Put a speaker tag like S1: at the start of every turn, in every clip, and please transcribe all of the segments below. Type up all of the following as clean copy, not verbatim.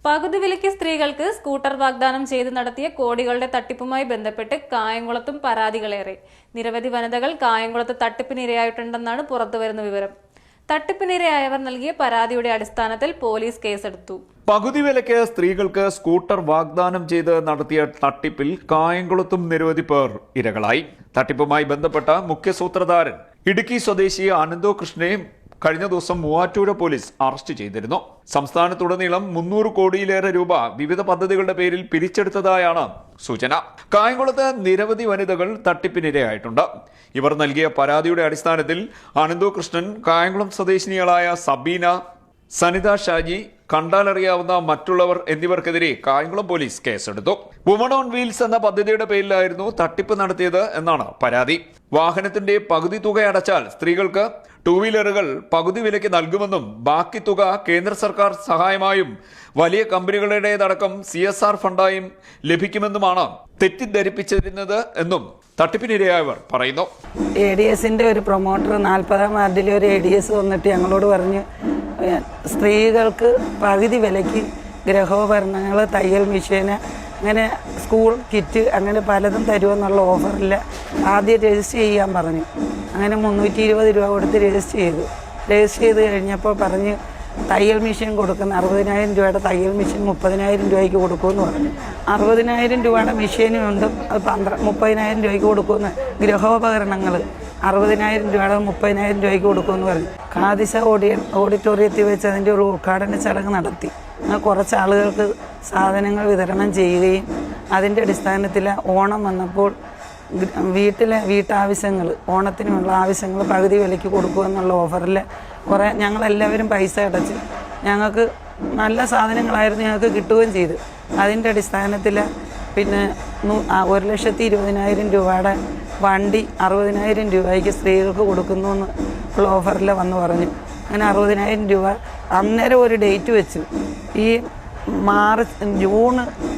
S1: പകുതി വിലയ്ക്ക് സ്ത്രീകൾക്ക് സ്കൂട്ടർ വാഗ്ദാനം ചെയ്ത് നടത്തിയ കോടികളുടെ തട്ടിപ്പുമായി ബന്ധപ്പെട്ട് കായംകുളത്തും പരാതികളേറെ. നിരവധി വനിതകൾ കായംകുളത്ത് തട്ടിപ്പിനിരയായിട്ടുണ്ടെന്നാണ് പുറത്തുവരുന്ന വിവരം. തട്ടിപ്പിനിരയായവർ നൽകിയ പരാതിയുടെ അടിസ്ഥാനത്തിൽ പോലീസ് കേസെടുത്തു.
S2: പകുതി വിലയ്ക്ക് സ്ത്രീകൾക്ക് സ്കൂട്ടർ വാഗ്ദാനം ചെയ്ത് നടത്തിയ തട്ടിപ്പിൽ കായംകുളത്തും നിരവധി പേർ ഇരകളായി. തട്ടിപ്പുമായി ബന്ധപ്പെട്ട മുഖ്യ സൂത്രധാരൻ ഇടുക്കി സ്വദേശി ആനന്ദോ കൃഷ്ണയെ കഴിഞ്ഞ ദിവസം മൂവാറ്റുപുഴ പോലീസ് അറസ്റ്റ് ചെയ്തിരുന്നു. സംസ്ഥാനത്തുടനീളം 300 കോടിയിലേറെ രൂപ വിവിധ പദ്ധതികളുടെ പേരിൽ പിരിച്ചെടുത്തതായാണ് സൂചന. കായംകുളത്ത് നിരവധി വനിതകൾ തട്ടിപ്പിനിരയായിട്ടുണ്ട്. ഇവർ നൽകിയ പരാതിയുടെ അടിസ്ഥാനത്തിൽ ആനന്ദോ കൃഷ്ണൻ, കായംകുളം സ്വദേശിനികളായ സബീന, സനിത ഷാജി, കണ്ടാലറിയാവുന്ന മറ്റുള്ളവർ എന്നിവർക്കെതിരെ കായംകുളം പോലീസ് കേസെടുത്തു. വുമൺ ഓൺ വീൽസ് എന്ന പദ്ധതിയുടെ പേരിലായിരുന്നു തട്ടിപ്പ് നടത്തിയത് എന്നാണ് പരാതി. വാഹനത്തിന്റെ പകുതി തുക അടച്ചാൽ സ്ത്രീകൾക്ക് 2 വീലറുകൾ പകുതി വിലയ്ക്ക് നൽകുമെന്നും ബാക്കി തുക കേന്ദ്ര സർക്കാർ സഹായമായും വലിയ കമ്പനികളുടേതടക്കം CSR ഫണ്ടായും ലഭിക്കുമെന്നുമാണ് തെറ്റിദ്ധരിപ്പിച്ചിരുന്നത് എന്നും തട്ടിപ്പിനിരയായവർ പറയുന്നു.
S3: ADSന്റെ ഒരു പ്രൊമോട്ടർ 40-ാം വാർഡിലെ ഒരു ADS വന്നിട്ട് ഞങ്ങളോട് പറഞ്ഞു, സ്ത്രീകൾക്ക് പകുതി വിലയ്ക്ക് ഗൃഹോപകരണങ്ങൾ, തയ്യൽ മെഷീന്, അങ്ങനെ സ്കൂൾ കിറ്റ്, അങ്ങനെ പലതും തരുമെന്നുള്ള ഓഫറിൽ ആദ്യം രജിസ്റ്റർ ചെയ്യാൻ പറഞ്ഞു. അങ്ങനെ 320 രൂപ കൊടുത്ത് രജിസ്റ്റർ ചെയ്ത് കഴിഞ്ഞപ്പോൾ പറഞ്ഞ് തയ്യൽ മെഷീൻ കൊടുക്കുന്ന 60,000 രൂപയുടെ തയ്യൽ മെഷീൻ 30,000 രൂപയ്ക്ക് കൊടുക്കുമെന്ന് പറഞ്ഞു. 60,000 രൂപയുടെ മെഷീനും ഉണ്ട്, അത് 30,000 രൂപയ്ക്ക് കൊടുക്കുമെന്ന്. ഗൃഹോപകരണങ്ങൾ 60,000 രൂപയുടെ 30,000 രൂപയ്ക്ക് കൊടുക്കുമെന്ന് പറഞ്ഞു. ഖാദിസ ഓഡിറ്റോറിയത്തിൽ വെച്ച് അതിൻ്റെ ഒരു ഉദ്ഘാടന ചടങ്ങ് നടത്തി. കുറച്ച് ആളുകൾക്ക് സാധനങ്ങൾ വിതരണം ചെയ്യുകയും അതിൻ്റെ അടിസ്ഥാനത്തിൽ ഓണം വന്നപ്പോൾ വീട്ടാവശ്യങ്ങൾ, ഓണത്തിനുള്ള ആവശ്യങ്ങൾ പകുതി വിലയ്ക്ക് കൊടുക്കുമെന്നുള്ള ഓഫറിൽ ഞങ്ങളെല്ലാവരും പൈസ അടച്ച് ഞങ്ങൾക്ക് നല്ല സാധനങ്ങളായിരുന്നു ഞങ്ങൾക്ക് കിട്ടുകയും ചെയ്തു. അതിൻ്റെ അടിസ്ഥാനത്തിൽ പിന്നെ 1,20,000 രൂപയുടെ വണ്ടി 60,000 രൂപയ്ക്ക് സ്ത്രീകൾക്ക് കൊടുക്കുന്നു എന്നുള്ള ഓഫറിൽ വന്ന് പറഞ്ഞു. അങ്ങനെ 60,000 രൂപ അന്നേരം ഒരു ഡേറ്റ് വെച്ചു. ഈ ജൂൺ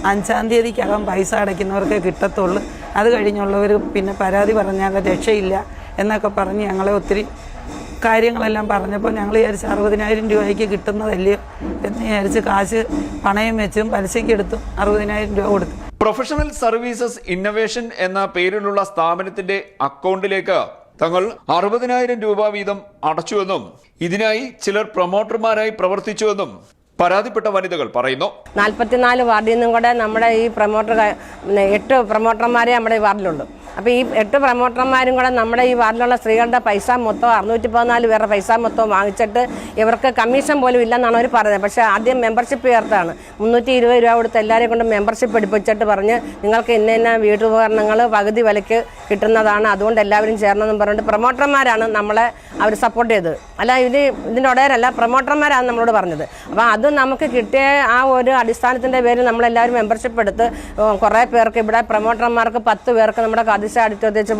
S3: 5-ാം തീയതിക്കകം പൈസ അടയ്ക്കുന്നവർക്കേ കിട്ടത്തുള്ളൂ, അത് കഴിഞ്ഞുള്ളവർ പിന്നെ പരാതി പറഞ്ഞാൽ രക്ഷയില്ല എന്നൊക്കെ പറഞ്ഞ് ഞങ്ങളെ ഒത്തിരി കാര്യങ്ങളെല്ലാം പറഞ്ഞപ്പോൾ ഞങ്ങൾ വിചാരിച്ച് 60,000 രൂപയ്ക്ക് കിട്ടുന്നതല്ലയോ എന്ന് വിചാരിച്ച് കാശ് പണയം വെച്ചും പലിശയ്ക്ക് എടുത്തും 60,000 രൂപ കൊടുത്തു.
S2: പ്രൊഫഷണൽ സർവീസസ് ഇന്നൊവേഷൻ എന്ന പേരിലുള്ള സ്ഥാപനത്തിന്റെ അക്കൗണ്ടിലേക്ക് തങ്ങൾ 60,000 രൂപ വീതം അടച്ചുവെന്നും ഇതിനായി ചിലർ പ്രൊമോട്ടർമാരായി പ്രവർത്തിച്ചുവെന്നും പരാതിപ്പെട്ട വനിതകൾ പറയുന്നു.
S4: 44 വാർഡിൽ നിന്നും കൂടെ നമ്മുടെ ഈ 8 പ്രൊമോട്ടർമാരെ നമ്മുടെ ഈ വാർഡിലുണ്ട്. അപ്പോൾ ഈ 8 പ്രൊമോട്ടർമാരും കൂടെ നമ്മുടെ ഈ വാർഡിലുള്ള സ്ത്രീകളുടെ പൈസ മൊത്തം 614 പേരുടെ പൈസ മൊത്തം വാങ്ങിച്ചിട്ട് ഇവർക്ക് കമ്മീഷൻ പോലും ഇല്ലെന്നാണ് അവർ പറഞ്ഞത്. പക്ഷേ ആദ്യം മെമ്പർഷിപ്പ് ചേർത്താണ് 320 രൂപ കൊടുത്ത് എല്ലാവരെയും കൊണ്ട് മെമ്പർഷിപ്പ് എടുപ്പിച്ചിട്ട് പറഞ്ഞ് നിങ്ങൾക്ക് ഇന്ന വീട്ടുപകരണങ്ങൾ പകുതി വിലയ്ക്ക് കിട്ടുന്നതാണ്, അതുകൊണ്ട് എല്ലാവരും ചേർന്നെന്നും പറഞ്ഞിട്ട് പ്രൊമോട്ടർമാരാണ് നമ്മളെ അവർ സപ്പോർട്ട് ചെയ്തത്. അല്ല, ഇതിൻ്റെ ഉടയരല്ല, പ്രൊമോട്ടർമാരാണ് നമ്മളോട് പറഞ്ഞത്. അപ്പോൾ അത് നമുക്ക് കിട്ടിയ ആ ഒരു അടിസ്ഥാനത്തിൻ്റെ പേരിൽ നമ്മളെല്ലാവരും മെമ്പർഷിപ്പ് എടുത്ത് കുറേ പേർക്ക് ഇവിടെ പ്രൊമോട്ടർമാർക്ക് 10 പേർക്ക് നമ്മുടെ അടുത്ത്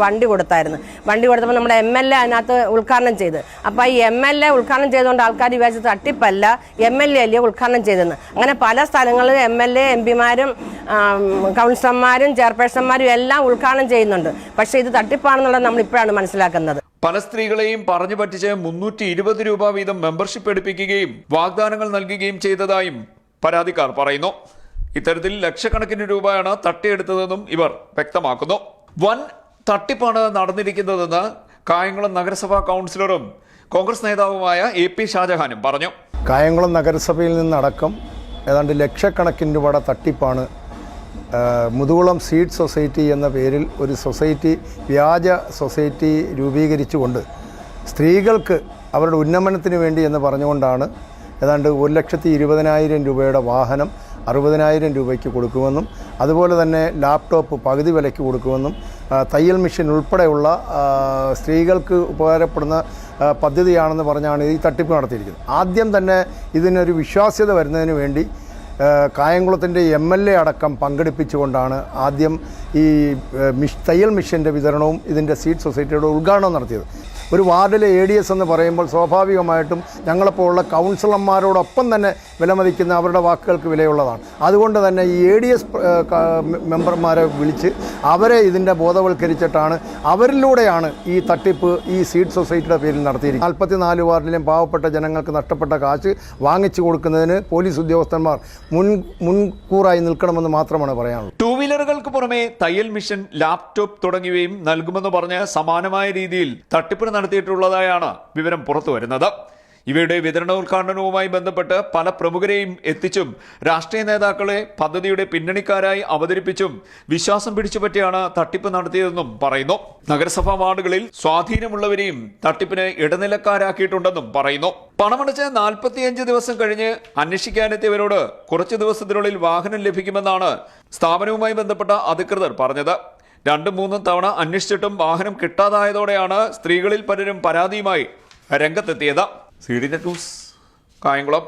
S4: വണ്ടി കൊടുത്തായിരുന്നു. വണ്ടി കൊടുത്തപ്പോൾ നമ്മുടെ MLA അതിനകത്ത് ഉദ്ഘാടനം ചെയ്ത്. അപ്പോൾ ഈ MLA ഉദ്ഘാടനം ചെയ്തുകൊണ്ട് ആൾക്കാർ വിചാരിച്ചത് തട്ടിപ്പല്ല, MLA അല്ലേ ഉദ്ഘാടനം ചെയ്തെന്ന്. അങ്ങനെ പല സ്ഥലങ്ങളിൽ MLA, MP-മാരും കൗൺസിലർമാരും ചെയർപേഴ്സന്മാരും എല്ലാം ഉദ്ഘാടനം ചെയ്യുന്നുണ്ട്. പക്ഷേ ഇത് തട്ടിപ്പാണെന്നുള്ളത് നമ്മൾ ഇപ്പോഴാണ് മനസ്സിലാക്കുന്നത്.
S2: പല സ്ത്രീകളെയും പറഞ്ഞു പറ്റിച്ച് 320 രൂപ വീതം മെമ്പർഷിപ്പ് എടുപ്പിക്കുകയും വാഗ്ദാനങ്ങൾ നൽകുകയും ചെയ്തതായും പരാതിക്കാർ പറയുന്നു. ഇത്തരത്തിൽ ലക്ഷക്കണക്കിന് രൂപയാണ് തട്ടിയെടുത്തതെന്നും ഇവർ വ്യക്തമാക്കുന്നു. വൻ തട്ടിപ്പാണ് നടന്നിരിക്കുന്നതെന്ന് കായംകുളം നഗരസഭാ കൗൺസിലറും കോൺഗ്രസ് നേതാവുമായ AP ഷാജഹാനും പറഞ്ഞു.
S5: കായംകുളം നഗരസഭയിൽ നിന്നടക്കം ഏതാണ്ട് ലക്ഷക്കണക്കിന് രൂപയുടെ തട്ടിപ്പാണ് മുതുകുളം സീഡ് സൊസൈറ്റി എന്ന പേരിൽ ഒരു സൊസൈറ്റി, വ്യാജ സൊസൈറ്റി രൂപീകരിച്ചുകൊണ്ട് സ്ത്രീകൾക്ക് അവരുടെ ഉന്നമനത്തിന് വേണ്ടി എന്ന് പറഞ്ഞുകൊണ്ടാണ് ഏതാണ്ട് 1,20,000 രൂപയുടെ വാഹനം 60,000 രൂപയ്ക്ക് കൊടുക്കുമെന്നും അതുപോലെ തന്നെ ലാപ്ടോപ്പ് പകുതി വിലയ്ക്ക് കൊടുക്കുമെന്നും തയ്യൽ മെഷീൻ ഉൾപ്പെടെയുള്ള സ്ത്രീകൾക്ക് ഉപകാരപ്പെടുന്ന പദ്ധതിയാണെന്ന് പറഞ്ഞാണ് ഈ തട്ടിപ്പ് നടത്തിയിരിക്കുന്നത്. ആദ്യം തന്നെ ഇതിനൊരു വിശ്വാസ്യത വരുന്നതിന് വേണ്ടി കായംകുളത്തിൻ്റെ MLA അടക്കം പങ്കെടുപ്പിച്ചുകൊണ്ടാണ് ആദ്യം ഈ തയ്യൽ മെഷീൻ്റെ വിതരണവും ഇതിൻ്റെ സീഡ് സൊസൈറ്റിയുടെ ഉദ്ഘാടനവും നടത്തിയത്. ഒരു വാർഡിലെ ADS എന്ന് പറയുമ്പോൾ സ്വാഭാവികമായിട്ടും ഞങ്ങളെപ്പോലുള്ള കൗൺസിലർമാരോടൊപ്പം തന്നെ വിലമതിക്കുന്ന അവരുടെ വാക്കുകൾക്ക് വിലയുള്ളതാണ്. അതുകൊണ്ട് തന്നെ ഈ ADS മെമ്പർമാരെ വിളിച്ച് അവരെ ഇതിൻ്റെ ബോധവൽക്കരിച്ചിട്ടാണ്, അവരിലൂടെയാണ് ഈ തട്ടിപ്പ് ഈ സീഡ് സൊസൈറ്റിയുടെ പേരിൽ നടത്തിയിരിക്കുന്നത്. 44 വാർഡിലെയും പാവപ്പെട്ട ജനങ്ങൾക്ക് നഷ്ടപ്പെട്ട കാശ് വാങ്ങിച്ചു കൊടുക്കുന്നതിന് പോലീസ് ഉദ്യോഗസ്ഥന്മാർ മുൻകൂറായി നിൽക്കണമെന്ന് മാത്രമാണ് പറയാനുള്ളത്.
S2: 2 വീലറുകൾക്ക് പുറമെ തയ്യൽ മിഷൻ, ലാപ്ടോപ്പ് തുടങ്ങിയവയും നൽകുമെന്ന് പറഞ്ഞ് സമാനമായ രീതിയിൽ തട്ടിപ്പ് നടത്തിയിട്ടുള്ളതായാണ് വിവരം പുറത്തുവരുന്നത്. ഇവയുടെ വിതരണോദ്ഘാടനവുമായി ബന്ധപ്പെട്ട് പല പ്രമുഖരെയും എത്തിച്ചും രാഷ്ട്രീയ നേതാക്കളെ പദ്ധതിയുടെ പിന്നണിക്കാരായി അവതരിപ്പിച്ചും വിശ്വാസം പിടിച്ചുപറ്റിയാണ് തട്ടിപ്പ് നടത്തിയതെന്നും പറയുന്നു. നഗരസഭാ വാർഡുകളിൽ സ്വാധീനമുള്ളവരെയും തട്ടിപ്പിന് ഇടനിലക്കാരാക്കിയിട്ടുണ്ടെന്നും പറയുന്നു. പണമടച്ച് 45 ദിവസം കഴിഞ്ഞ് അന്വേഷിക്കാനെത്തിയവരോട് കുറച്ചു ദിവസത്തിനുള്ളിൽ വാഹനം ലഭിക്കുമെന്നാണ് സ്ഥാപനവുമായി ബന്ധപ്പെട്ട അധികൃതർ പറഞ്ഞത്. 2-3 തവണ അന്വേഷിച്ചിട്ടും വാഹനം കിട്ടാതായതോടെയാണ് സ്ത്രീകളിൽ പലരും പരാതിയുമായി രംഗത്തെത്തിയത്. CDNet news, Kayamkulam.